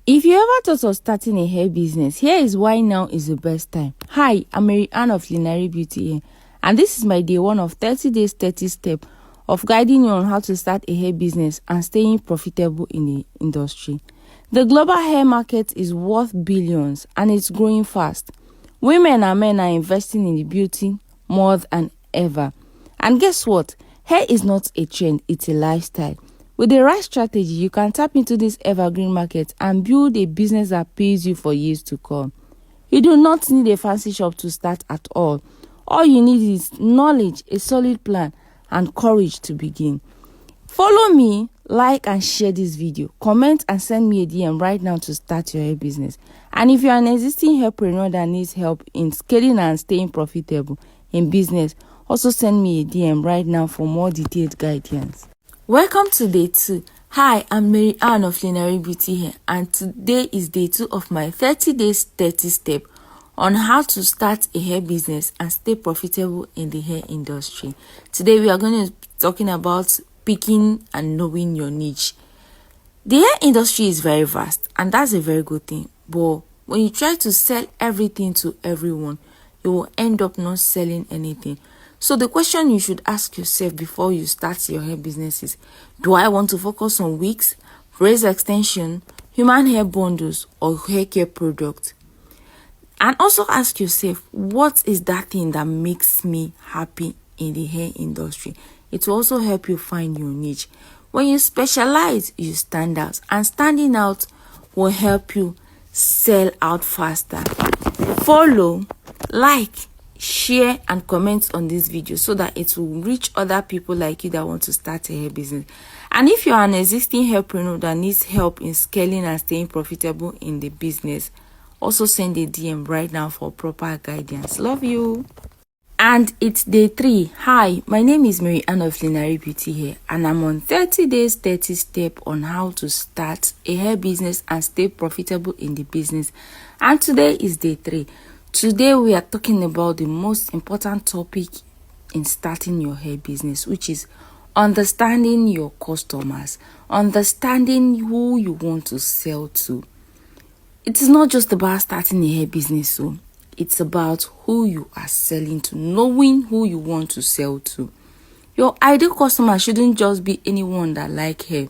If you ever thought of starting a hair business, here is why now is the best time. Hi, I'm Mary Ann of Linary Beauty here, and this is my day one of 30 days 30 steps of guiding you on how to start a hair business and staying profitable in the industry. The global hair market is worth billions and it's growing fast. Women and men are investing in the beauty more than ever. And guess what? Hair is not a trend, it's a lifestyle. With the right strategy, you can tap into this evergreen market and build a business that pays you for years to come. You do not need a fancy shop to start at all. All you need is knowledge, a solid plan, and courage to begin. Follow me, like and share this video. Comment and send me a DM right now to start your hair business. And if you're an existing hairpreneur that needs help in scaling and staying profitable in business, also send me a DM right now for more detailed guidance. Welcome to day 2. Hi, I'm Mary Ann of Linary Beauty here, and today is day 2 of my 30 days 30 steps on how to start a hair business and stay profitable in the hair industry. Today we are going to be talking about picking and knowing your niche. The hair industry is very vast, and that's a very good thing, but when you try to sell everything to everyone, you will end up not selling anything. So the question you should ask yourself before you start your hair business is, do I want to focus on wigs, razor extension, human hair bundles, or hair care products? And also ask yourself, what is that thing that makes me happy in the hair industry? It will also help you find your niche. When you specialize, you stand out, and standing out will help you sell out faster. Follow, like, share and comment on this video so that it will reach other people like you that want to start a hair business. And if you are an existing hairpreneur that needs help in scaling and staying profitable in the business, also send a DM right now for proper guidance. Love you. And it's day 3. Hi, my name is Mary Ann of Linary Beauty here, and I'm on 30 days 30 steps on how to start a hair business and stay profitable in the business. And today is day 3. Today we are talking about the most important topic in starting your hair business, which is understanding your customers, understanding who you want to sell to. It is not just about starting a hair business, so it's about who you are selling to, knowing who you want to sell to. Your ideal customer shouldn't just be anyone that like hair.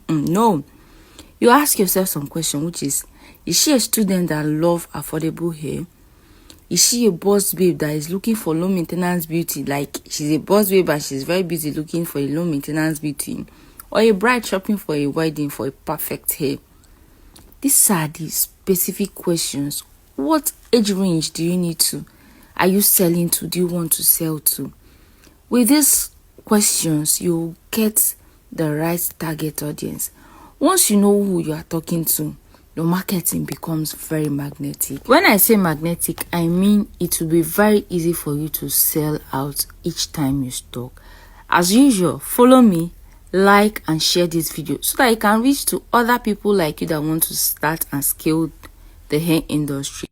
No. You ask yourself some question, which is she a student that love affordable hair? Is she a boss babe that is looking for low maintenance beauty? Like she's a boss babe and she's very busy looking for a low maintenance beauty. Or a bride shopping for a wedding for a perfect hair? These are the specific questions. What age range do you need to? Are you selling to? Do you want to sell to? With these questions, you'll get the right target audience. Once you know who you are talking to, your marketing becomes very magnetic. When I say magnetic, I mean it will be very easy for you to sell out each time you talk. As usual, follow me, like and share this video so that you can reach to other people like you that want to start and scale the hair industry.